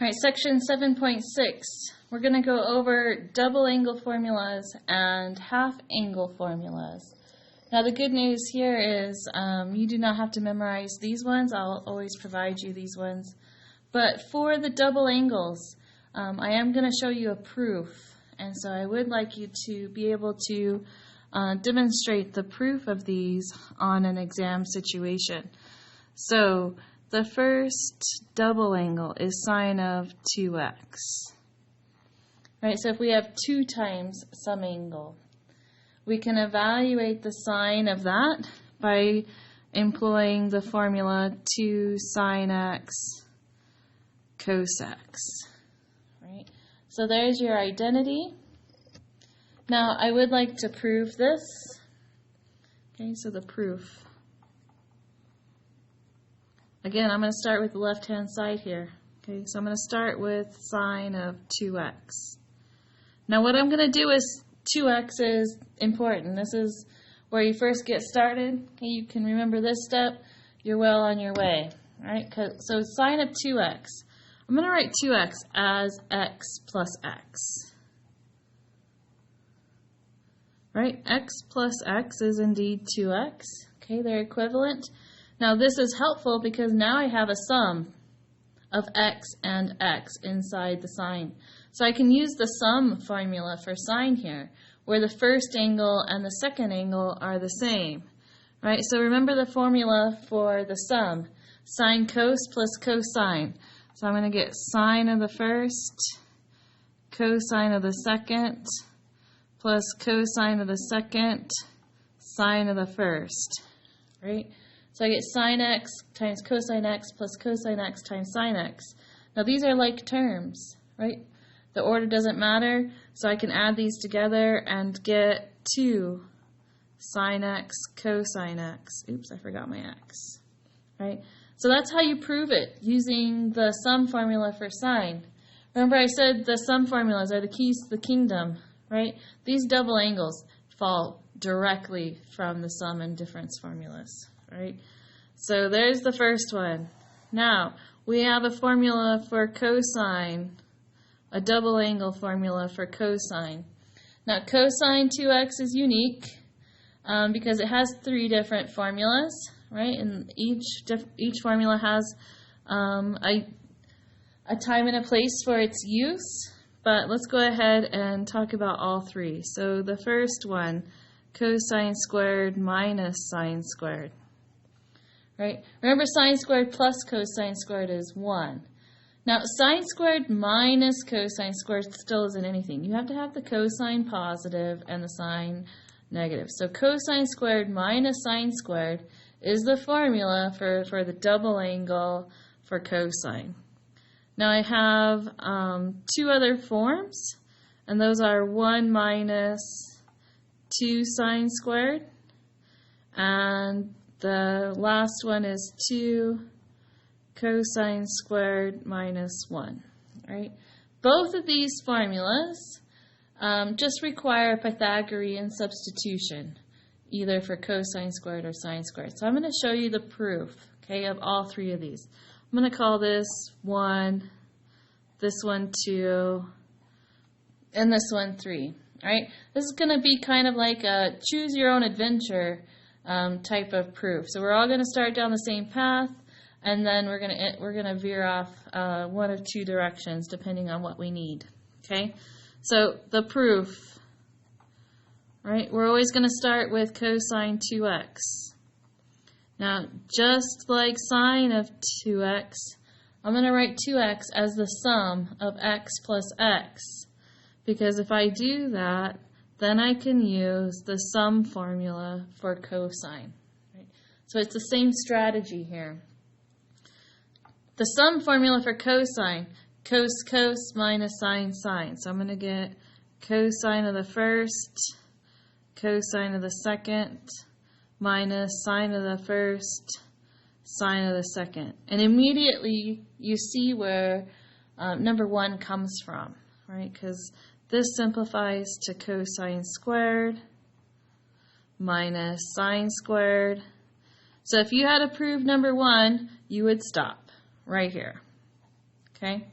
All right, section 7.6. We're going to go over double angle formulas and half angle formulas. Now the good news here is you do not have to memorize these ones. I'll always provide you these ones. But for the double angles, I am going to show you a proof. And so I would like you to be able to demonstrate the proof of these on an exam situation. So the first double angle is sine of 2x. Right, so if we have 2 times some angle, we can evaluate the sine of that by employing the formula 2 sine x cos x. Right, so there's your identity. Now I would like to prove this. Okay, so the proof. Again, I'm going to start with the left-hand side here. Okay, so I'm going to start with sine of 2x. Now what I'm going to do is 2x is important. This is where you first get started. Okay, you can remember this step. You're well on your way. Right? So sine of 2x. I'm going to write 2x as x plus x. Right? X plus x is indeed 2x. Okay, they're equivalent. Now this is helpful because now I have a sum of x and x inside the sine. So I can use the sum formula for sine here, where the first angle and the second angle are the same. Right? So remember the formula for the sum, sine cos plus cosine. So I'm going to get sine of the first, cosine of the second, plus cosine of the second, sine of the first. Right? So I get sine x times cosine x plus cosine x times sine x. Now these are like terms, right? The order doesn't matter, so I can add these together and get 2 sine x cosine x. Oops, I forgot my x. Right? So that's how you prove it, using the sum formula for sine. Remember I said the sum formulas are the keys to the kingdom, right? These double angles fall directly from the sum and difference formulas. Right? So there's the first one. Now, we have a formula for cosine, a double angle formula for cosine. Now, cosine 2x is unique because it has 3 different formulas, right? And each formula has a time and a place for its use. But let's go ahead and talk about all 3. So the first one, cosine squared minus sine squared. Right? Remember, sine squared plus cosine squared is 1. Now, sine squared minus cosine squared still isn't anything. You have to have the cosine positive and the sine negative. So cosine squared minus sine squared is the formula for the double angle for cosine. Now, I have 2 other forms, and those are 1 minus 2 sine squared, and the last one is 2 cosine squared minus 1, right? Both of these formulas just require a Pythagorean substitution, either for cosine squared or sine squared. So I'm going to show you the proof, okay, of all 3 of these. I'm going to call this 1, this one 2, and this one 3, all right? This is going to be kind of like a choose your own adventure type of proof. So we're all going to start down the same path, and then we're going to veer off one of 2 directions depending on what we need. Okay, so the proof. Right, we're always going to start with cosine 2x. Now, just like sine of 2x, I'm going to write 2x as the sum of x plus x, because if I do that, then I can use the sum formula for cosine. Right? So it's the same strategy here. The sum formula for cosine, cos minus sine sine. So I'm going to get cosine of the first, cosine of the second, minus sine of the first, sine of the second. And immediately you see where number 1 comes from, right? Because this simplifies to cosine squared minus sine squared. So if you had to prove number 1, you would stop right here. Okay?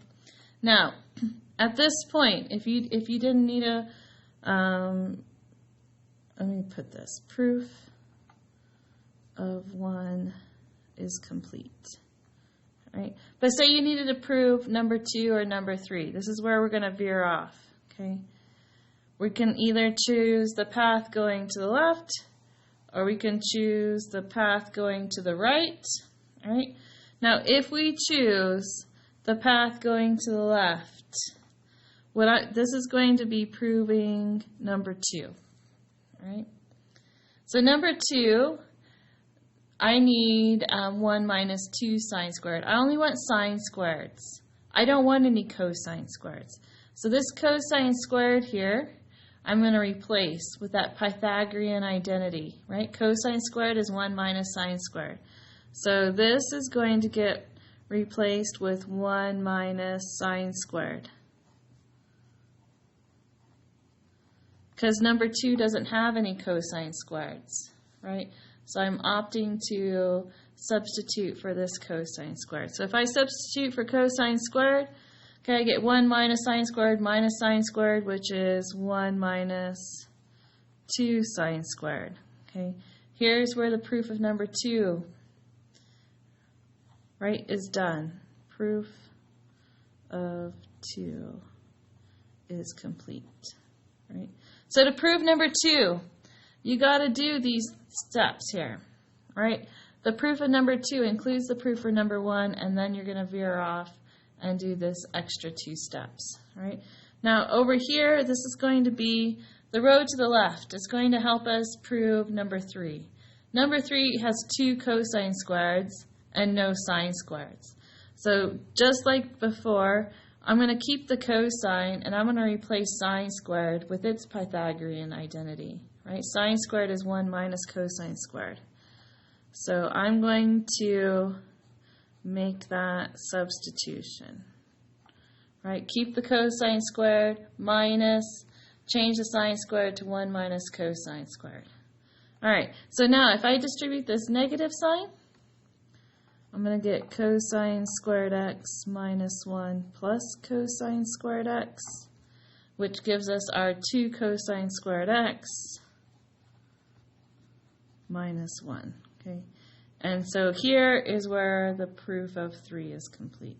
Now, at this point, if you didn't need a, let me put this, proof of 1 is complete. Right? But say you needed to prove number 2 or number 3. This is where we're going to veer off. Okay? We can either choose the path going to the left, or we can choose the path going to the right. Right? Now, if we choose the path going to the left, this is going to be proving number 2. Right? So number 2, I need 1 minus 2 sine squared. I only want sine squareds. I don't want any cosine squareds. So this cosine squared here, I'm going to replace with that Pythagorean identity, right? Cosine squared is 1 minus sine squared. So this is going to get replaced with 1 minus sine squared. Because number 2 doesn't have any cosine squareds, right? So I'm opting to substitute for this cosine squared. So if I substitute for cosine squared, okay, I get 1 minus sine squared, which is 1 minus 2 sine squared. Okay, here's where the proof of number 2, right, is done. Proof of 2 is complete. Right. So to prove number 2, you got to do these steps here, right? The proof of number 2 includes the proof for number 1, and then you're going to veer off and do this extra 2 steps, right? Now, over here, this is going to be the row to the left. It's going to help us prove number 3. Number 3 has 2 cosine squareds and no sine squareds. So just like before, I'm going to keep the cosine, and I'm going to replace sine squared with its Pythagorean identity. Right? Sine squared is 1 minus cosine squared. So I'm going to make that substitution. Right? Keep the cosine squared minus, change the sine squared to 1 minus cosine squared. Alright, so now if I distribute this negative sign, I'm going to get cosine squared x minus 1 plus cosine squared x, which gives us our 2 cosine squared x minus 1. Okay, and so here is where the proof of 3 is complete.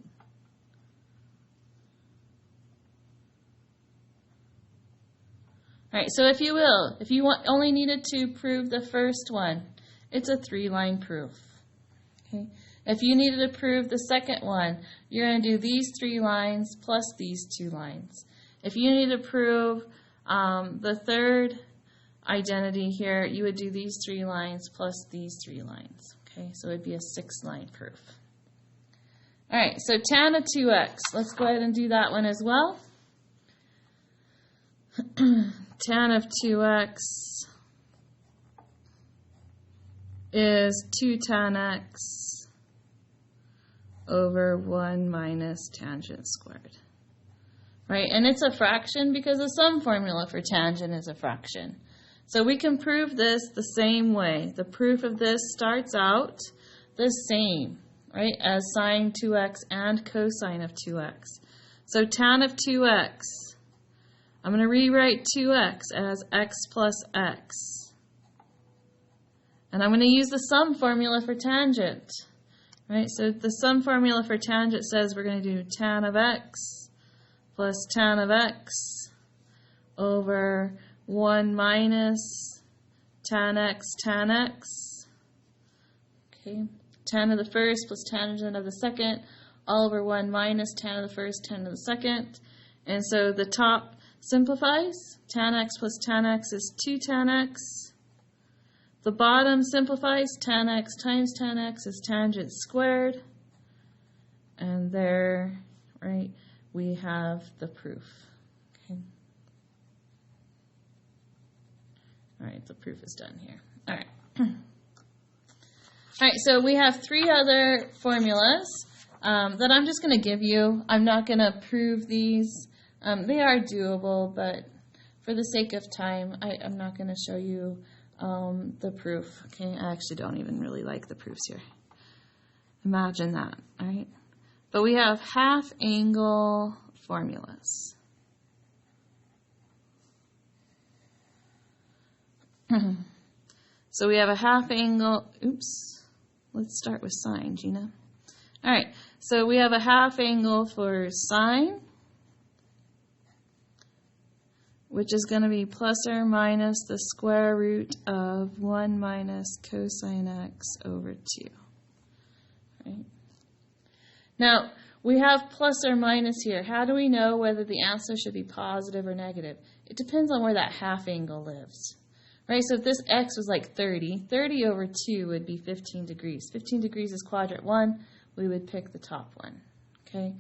All right, so if you only needed to prove the first one, it's a 3-line proof. Okay, if you needed to prove the second one, you're going to do these 3 lines plus these 2 lines. If you need to prove the third identity here, you would do these 3 lines plus these 3 lines. Okay, so it would be a 6-line proof. All right, so tan of 2x. Let's go ahead and do that one as well. Tan of 2x is 2 tan x over 1 minus tangent squared. Right, and it's a fraction because the sum formula for tangent is a fraction. So we can prove this the same way. The proof of this starts out the same, right, as sine 2x and cosine of 2x. So tan of 2x, I'm going to rewrite 2x as x plus x. And I'm going to use the sum formula for tangent. Right, so the sum formula for tangent says we're going to do tan of x plus tan of x over 1 minus tan x tan x. Okay, tan of the first plus tangent of the second, all over 1 minus tan of the first, tan of the second. And so the top simplifies. Tan x plus tan x is 2 tan x. The bottom simplifies. Tan x times tan x is tangent squared. And there, right, we have the proof. Okay. All right, the proof is done here. All right. All right, so we have 3 other formulas that I'm just going to give you. I'm not going to prove these. They are doable, but for the sake of time, I'm not going to show you the proof. Okay, I actually don't even really like the proofs here. Imagine that, all right? But we have half angle formulas. So we have a half angle, oops, let's start with sine, Gina. All right, so we have a half angle for sine, which is going to be plus or minus the square root of 1 minus cosine x over 2. Right? Now, we have plus or minus here. How do we know whether the answer should be positive or negative? It depends on where that half angle lives. Right, so if this x was like 30, 30 over 2 would be 15 degrees. 15 degrees is quadrant 1. We would pick the top one. Okay.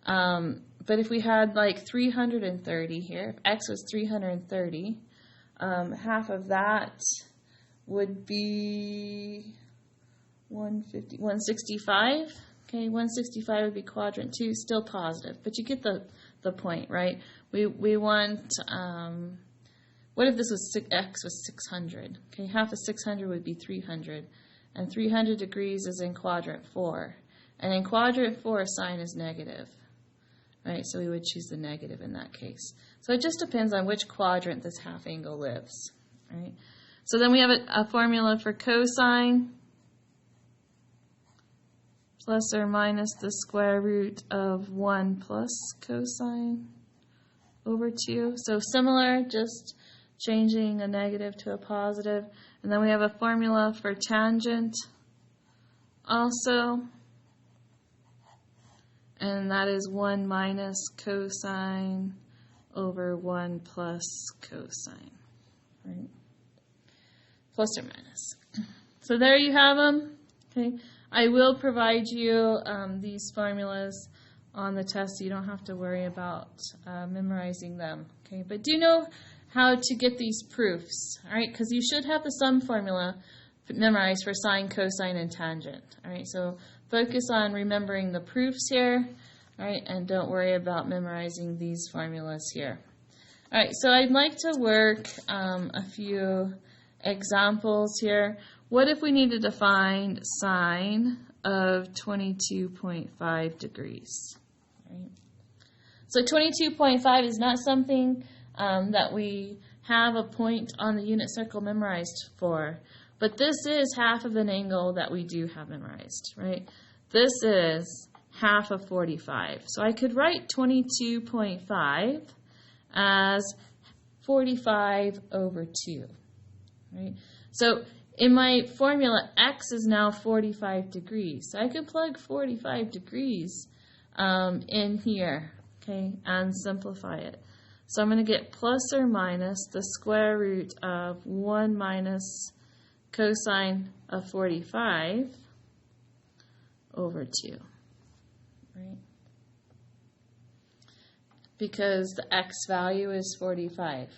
But if we had like 330 here, if x was 330, half of that would be 165. Okay, 165 would be quadrant 2, still positive. But you get the point, right? We want, what if this was x was 600? Okay, half of 600 would be 300. And 300 degrees is in quadrant 4. And in quadrant 4, sine is negative. Right, so we would choose the negative in that case. So it just depends on which quadrant this half angle lives. Right? So then we have a formula for cosine, plus or minus the square root of 1 plus cosine over 2. So similar, just changing a negative to a positive. And then we have a formula for tangent also. And that is 1 minus cosine over 1 plus cosine, right? Plus or minus. So there you have them. Okay, I will provide you these formulas on the test, so you don't have to worry about memorizing them. Okay, but do know how to get these proofs, all right? Because you should have the sum formula memorized for sine, cosine, and tangent. All right, so focus on remembering the proofs here, all right, and don't worry about memorizing these formulas here. All right, so I'd like to work a few examples here. What if we needed to find sine of 22.5 degrees? Right? So 22.5 is not something that we have a point on the unit circle memorized for. But this is half of an angle that we do have memorized, right? This is half of 45. So I could write 22.5 as 45 over 2, right? So in my formula, x is now 45 degrees. So I could plug 45 degrees in here, okay, and simplify it. So I'm going to get plus or minus the square root of 1 minus cosine of 45 over 2, right? Because the x value is 45.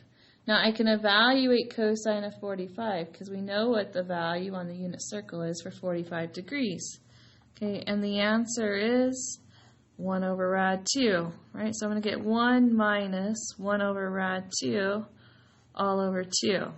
Now I can evaluate cosine of 45 because we know what the value on the unit circle is for 45 degrees. Okay, and the answer is 1 over rad 2, right? So I'm going to get 1 minus 1 over rad 2 all over 2.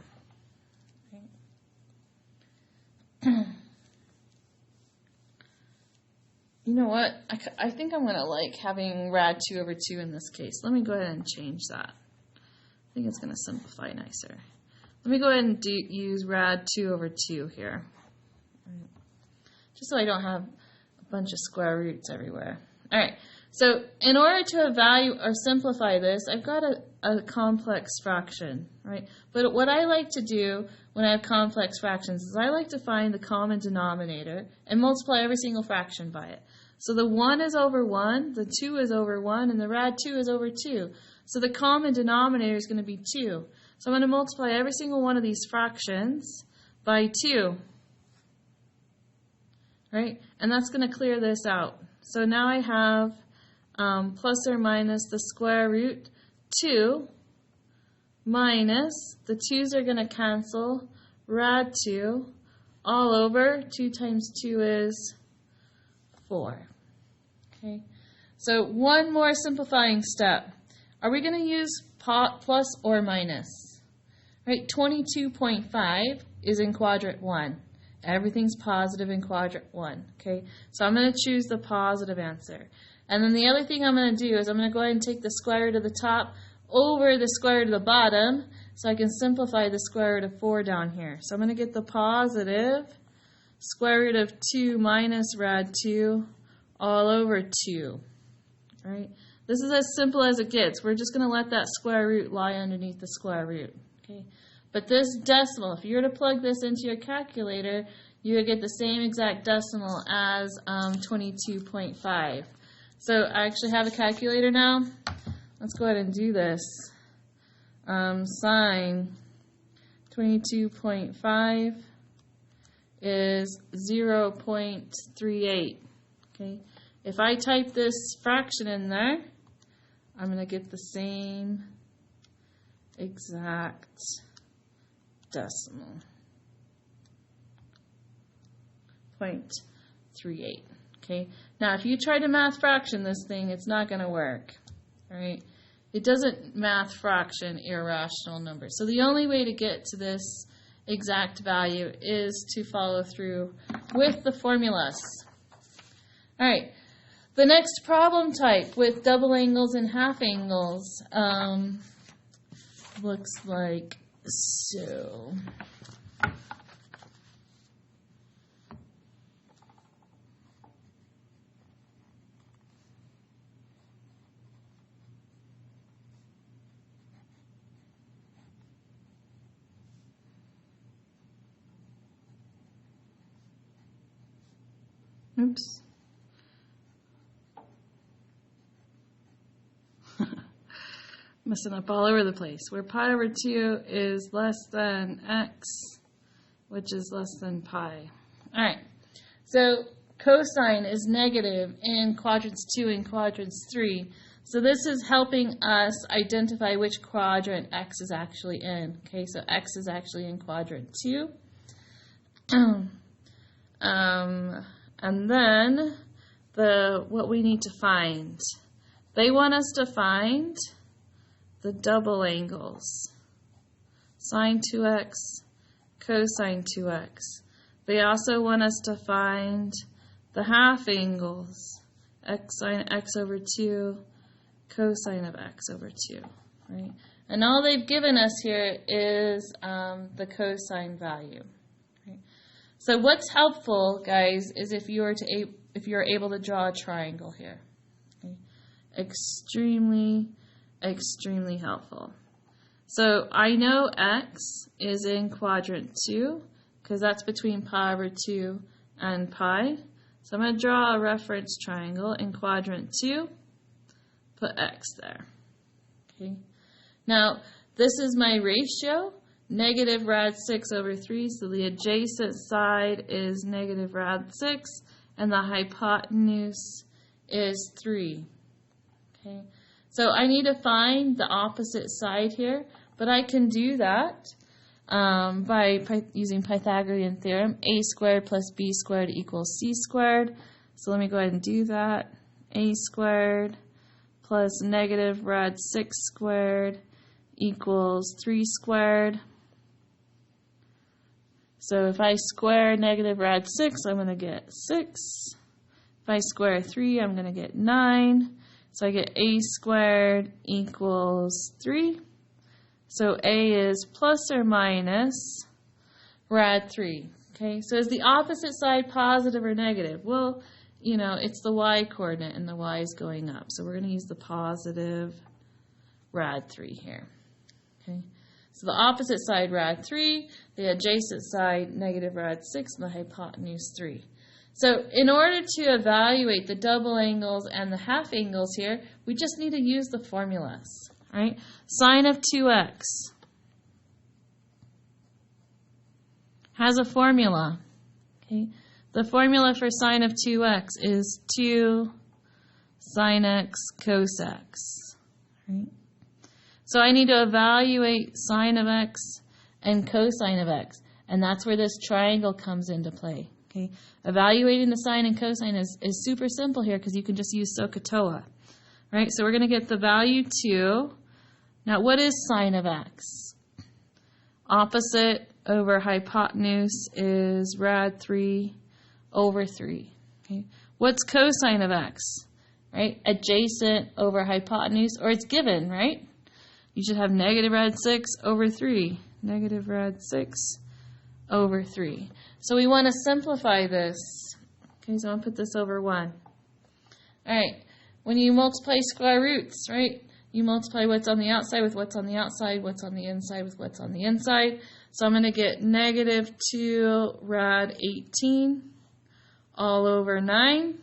You know what? I think I'm going to like having rad 2 over 2 in this case. Let me go ahead and change that. I think it's going to simplify nicer. Let me go ahead and use rad 2 over 2 here. Just so I don't have a bunch of square roots everywhere. All right. So in order to evaluate or simplify this, I've got a complex fraction, right? But what I like to do when I have complex fractions is I like to find the common denominator and multiply every single fraction by it. So the 1 is over 1, the 2 is over 1, and the rad 2 is over 2. So the common denominator is going to be 2. So I'm going to multiply every single one of these fractions by 2. Right? And that's going to clear this out. So now I have plus or minus the square root 2 minus, the 2's are going to cancel, rad 2 all over, 2 times 2 is 4. Okay, so one more simplifying step. Are we going to use plus or minus? Right, 22.5 is in quadrant 1. Everything's positive in quadrant 1. Okay, so I'm going to choose the positive answer. And then the other thing I'm going to do is I'm going to go ahead and take the square root of the top over the square root of the bottom, so I can simplify the square root of 4 down here. So I'm going to get the positive square root of 2 minus rad 2 all over 2. Right? This is as simple as it gets. We're just going to let that square root lie underneath the square root. Okay? But this decimal, if you were to plug this into your calculator, you would get the same exact decimal as 22.5. So I actually have a calculator now. Let's go ahead and do this. Sine 22.5 is 0.38. Okay. If I type this fraction in there, I'm going to get the same exact decimal. 0.38. Okay. Now, if you try to math fraction this thing, it's not going to work. All right. It doesn't math fraction irrational numbers. So the only way to get to this exact value is to follow through with the formulas. All right. The next problem type with double angles and half angles looks like so. Oops. Messing up all over the place. Where pi over 2 is less than x, which is less than pi. All right. So cosine is negative in quadrants 2 and quadrants 3. So this is helping us identify which quadrant x is actually in. Okay, so x is actually in quadrant 2. And then what we need to find. They want us to find the double angles. Sine 2x, cosine 2x. They also want us to find the half angles. X sine x over 2, cosine of x over 2. Right? And all they've given us here is the cosine value. Right? So what's helpful, guys, is if you're able to draw a triangle here. Okay? Extremely, extremely helpful. So I know x is in quadrant 2 because that's between pi over 2 and pi. So I'm going to draw a reference triangle in quadrant 2. Put x there. Okay. Now this is my ratio. Negative rad 6 over 3, so the adjacent side is negative rad 6, and the hypotenuse is 3. Okay, so I need to find the opposite side here, but I can do that by using Pythagorean theorem. A squared plus b squared equals c squared. So let me go ahead and do that. A squared plus negative rad 6 squared equals 3 squared. So if I square negative rad 6, I'm going to get 6. If I square 3, I'm going to get 9. So I get a squared equals 3. So a is plus or minus rad 3. Okay, so is the opposite side positive or negative? Well, you know, it's the y coordinate and the y is going up. So we're going to use the positive rad 3 here. Okay. So the opposite side, rad 3, the adjacent side, negative rad 6, and the hypotenuse 3. So in order to evaluate the double angles and the half angles here, we just need to use the formulas. Right? Sine of 2x has a formula. Okay? The formula for sine of 2x is 2 sine x cos x. Right? So I need to evaluate sine of x and cosine of x. And that's where this triangle comes into play. Okay? Evaluating the sine and cosine is super simple here because you can just use SOHCAHTOA. Right? So we're going to get the value 2. Now what is sine of x? Opposite over hypotenuse is rad 3 over 3. Okay? What's cosine of x? right? Adjacent over hypotenuse, or it's given, right? You should have negative rad 6 over 3. Negative rad 6 over 3. So we want to simplify this. Okay, so I'll put this over 1. All right, when you multiply square roots, right? You multiply what's on the outside with what's on the outside, what's on the inside with what's on the inside. So I'm going to get negative 2 rad 18 all over 9,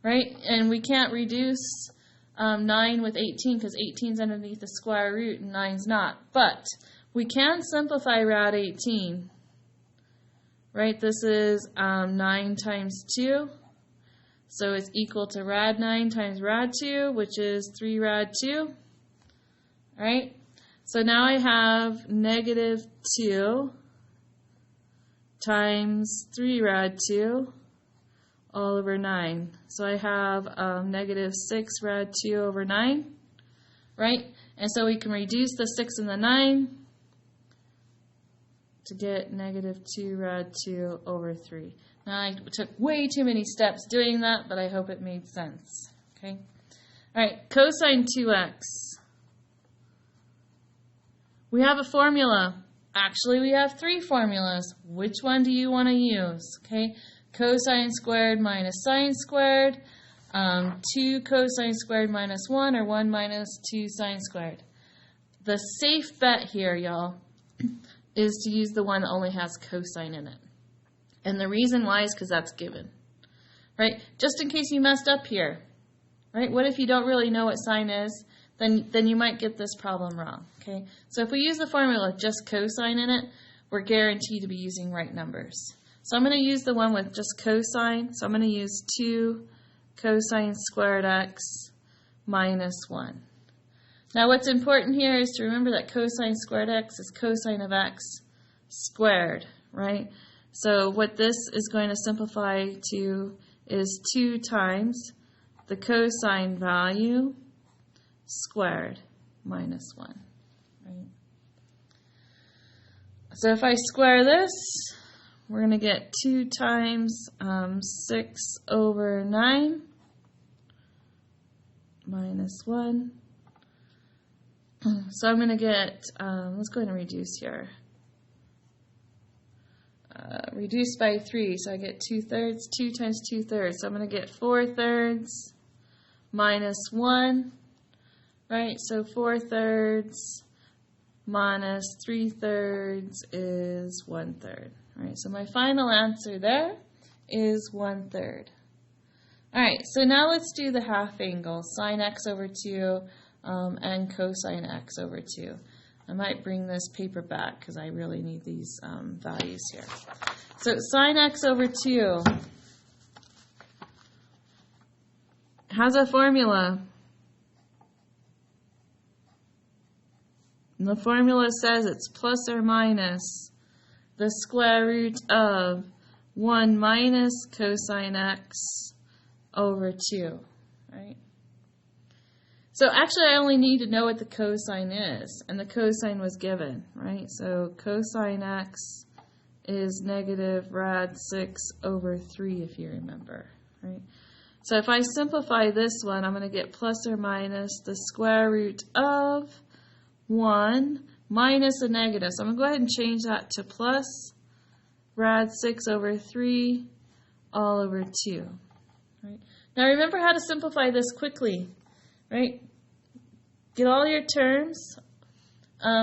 right? And we can't reduce 9 with 18 because 18 is underneath the square root and 9's not. But we can simplify rad 18, right? This is 9 times 2. So it's equal to rad 9 times rad 2, which is 3 rad 2. All right? So now I have negative 2 times 3 rad 2 all over 9. So I have negative 6 rad 2 over 9, right? And so we can reduce the 6 and the 9 to get negative 2 rad 2 over 3. Now, I took way too many steps doing that, but I hope it made sense. Okay? All right, cosine 2x. We have a formula. Actually, we have 3 formulas. Which one do you want to use? Okay, cosine squared minus sine squared, 2 cosine squared minus 1, or 1 minus 2 sine squared. The safe bet here, y'all, is to use the one that only has cosine in it. And the reason why is because that's given, right? Just in case you messed up here, right? What if you don't really know what sine is? Then you might get this problem wrong, okay? So if we use the formula just cosine in it, we're guaranteed to be using right numbers. So I'm going to use the one with just cosine. So I'm going to use 2 cosine squared x minus 1. Now what's important here is to remember that cosine squared x is cosine of x squared, right? So what this is going to simplify to is 2 times the cosine value squared minus 1. Right? So if I square this, we're going to get 2 times 6 over 9 minus 1. So I'm going to get, let's go ahead and reduce here. Reduced by 3, so I get 2/3. 2 times 2/3, so I'm going to get 4/3 minus 1, right? So 4/3 minus 3/3 is 1/3, right? So my final answer there is 1/3. All right, so now let's do the half angle, sine x over 2 and cosine x over 2. I might bring this paper back because I really need these values here. So sine x over 2 has a formula. And the formula says it's plus or minus the square root of 1 minus cosine x over 2, right? So actually, I only need to know what the cosine is, and the cosine was given, right? So cosine x is negative rad 6 over 3, if you remember, right? So if I simplify this one, I'm going to get plus or minus the square root of 1 minus a negative. So I'm going to go ahead and change that to plus rad 6 over 3 all over 2, right? Now remember how to simplify this quickly, right? Get all your terms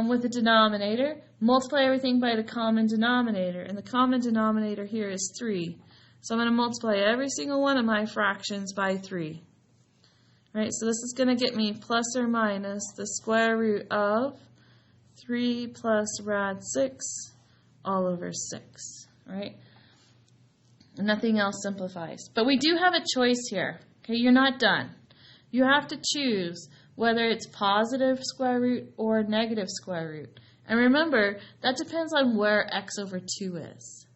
with the denominator, multiply everything by the common denominator, and the common denominator here is 3. So I'm going to multiply every single one of my fractions by 3. Right, so this is going to get me plus or minus the square root of 3 plus rad 6 all over 6, right? And nothing else simplifies. But we do have a choice here. Okay, you're not done. You have to choose whether it's positive square root or negative square root. And remember, that depends on where x over 2 is.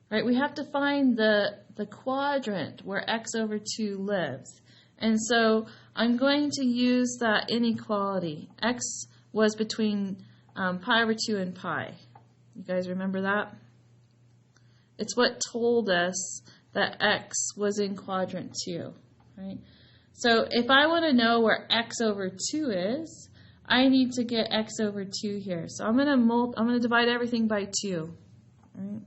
Right? We have to find the quadrant where x over 2 lives. And so I'm going to use that inequality. X was between pi over 2 and pi. You guys remember that? It's what told us that x was in quadrant 2. right? So if I want to know where x over 2 is, I need to get x over 2 here. So I'm going to divide everything by 2. Right?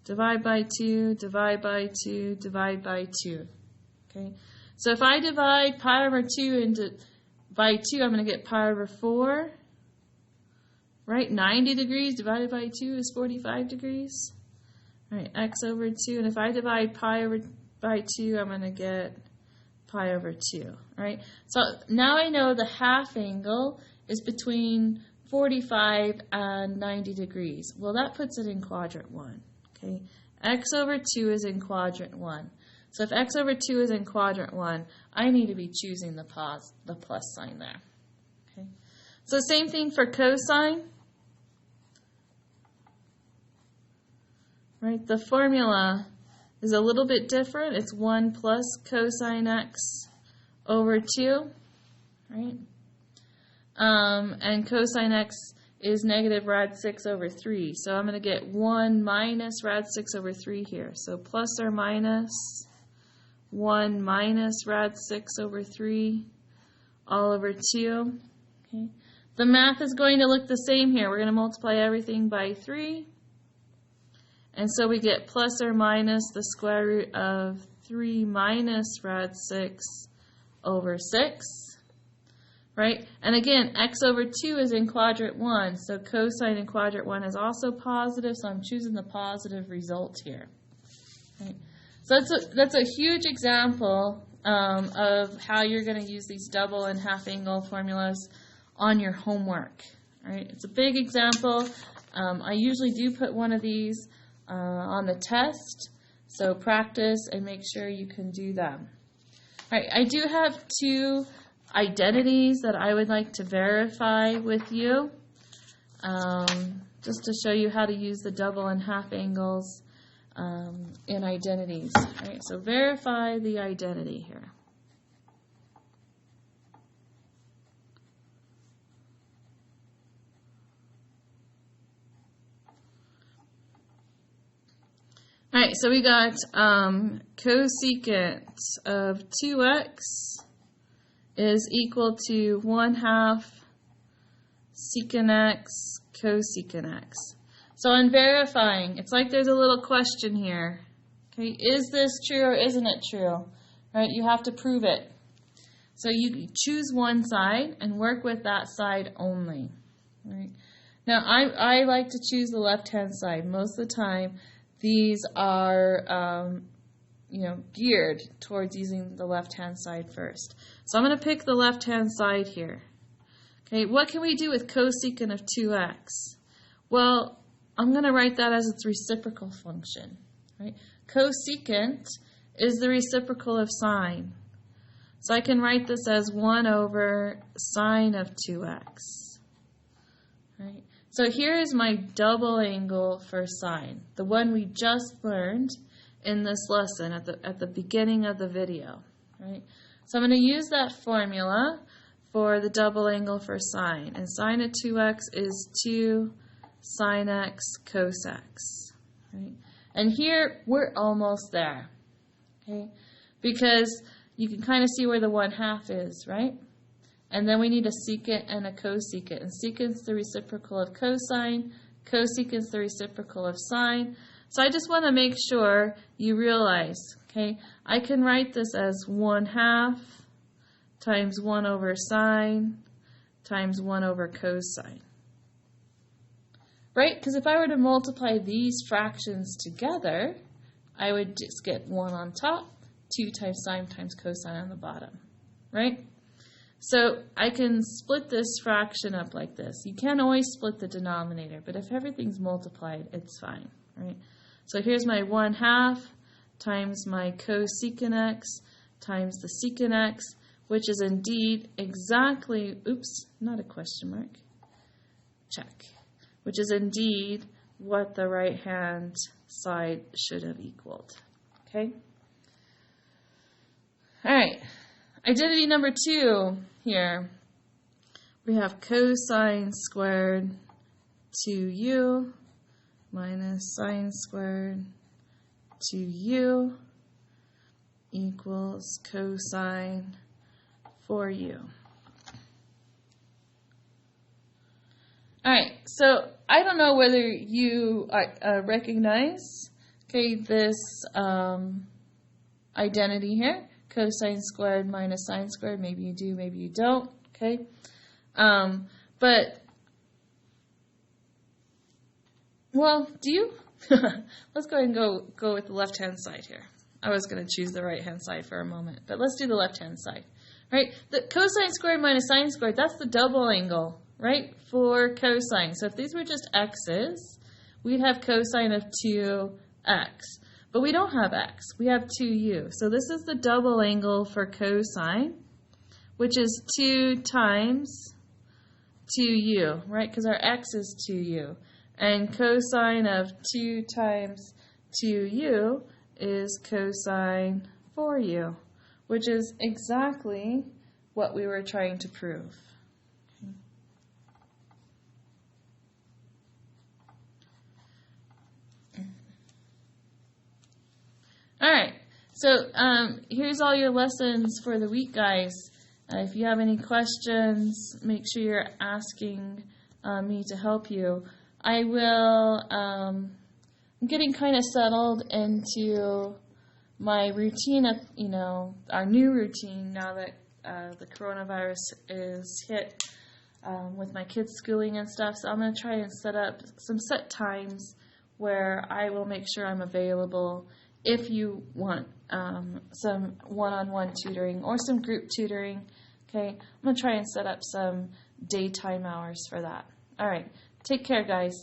Divide by 2, divide by 2, divide by 2. Okay? So if I divide pi over 2 by 2, I'm going to get pi over 4. Right? 90 degrees divided by 2 is 45 degrees. All right, x over 2. And if I divide pi over by 2, I'm going to get pi over 2. All right? So now I know the half angle is between 45 and 90 degrees. Well, that puts it in quadrant 1. Okay? X over 2 is in quadrant 1. So if x over 2 is in quadrant 1, I need to be choosing the plus sign there. Okay? So same thing for cosine. Right? The formula is a little bit different. It's 1 plus cosine x over 2. Right? And cosine x is negative rad 6 over 3. So I'm going to get 1 minus rad 6 over 3 here. So plus or minus 1 minus rad 6 over 3 all over 2. Okay. The math is going to look the same here. We're going to multiply everything by 3. And so we get plus or minus the square root of 3 minus rad 6 over 6. Right? And again, x over 2 is in quadrant 1, so cosine in quadrant 1 is also positive, so I'm choosing the positive result here. Right? So that's a huge example of how you're going to use these double and half angle formulas on your homework. Right? It's a big example. I usually do put one of these on the test, so practice and make sure you can do them. All right, I do have 2 identities that I would like to verify with you, just to show you how to use the double and half angles in identities. All right, so verify the identity here. All right, so we got cosecant of 2x is equal to 1/2 secant x cosecant x. So in verifying, it's like there's a little question here. Okay, is this true or isn't it true? Right, you have to prove it. So you choose one side and work with that side only. Right. Now I like to choose the left-hand side most of the time. These are geared towards using the left-hand side first. So I'm going to pick the left-hand side here. Okay, what can we do with cosecant of 2x? Well, I'm going to write that as its reciprocal function. Right? Cosecant is the reciprocal of sine. So I can write this as 1 over sine of 2x. Right? So here is my double angle for sine, the one we just learned in this lesson at the beginning of the video. Right? So I'm going to use that formula for the double angle for sine. And sine of 2x is 2 sine x cos x. Right? And here we're almost there. Okay? Because you can kind of see where the 1/2 is, right? And then we need a secant and a cosecant. And secant's the reciprocal of cosine, cosecant's the reciprocal of sine. So I just want to make sure you realize, okay, I can write this as 1/2 times 1 over sine times 1 over cosine. Right? Because if I were to multiply these fractions together, I would just get 1 on top, 2 times sine times cosine on the bottom. Right? So I can split this fraction up like this. You can't always split the denominator, but if everything's multiplied, it's fine. Right? So here's my 1/2 times my cosecant x times the secant x, which is indeed exactly, oops, not a question mark, check, which is indeed what the right-hand side should have equaled. Okay? All right. Identity number 2 here. We have cosine squared 2u minus sine squared 2u equals cosine 4u. All right, so I don't know whether you recognize, okay, this identity here, cosine squared minus sine squared. Maybe you do, maybe you don't, okay? But, well, do you? Let's go ahead and go with the left-hand side here. I was going to choose the right-hand side for a moment, but let's do the left-hand side. Right? The cosine squared minus sine squared, that's the double angle, right, for cosine. So if these were just x's, we'd have cosine of 2x. But we don't have x. We have 2u. So this is the double angle for cosine, which is 2 times 2u, right, because our x is 2u. And cosine of 2 times 2u is cosine 4u, which is exactly what we were trying to prove. All right, so here's all your lessons for the week, guys. If you have any questions, make sure you're asking me to help you. I will, I'm getting kind of settled into my routine of, our new routine now that the coronavirus is hit with my kids' schooling and stuff. So I'm going to try and set up some set times where I will make sure I'm available if you want some one-on-one tutoring or some group tutoring. Okay, I'm going to try and set up some daytime hours for that. All right. Take care, guys.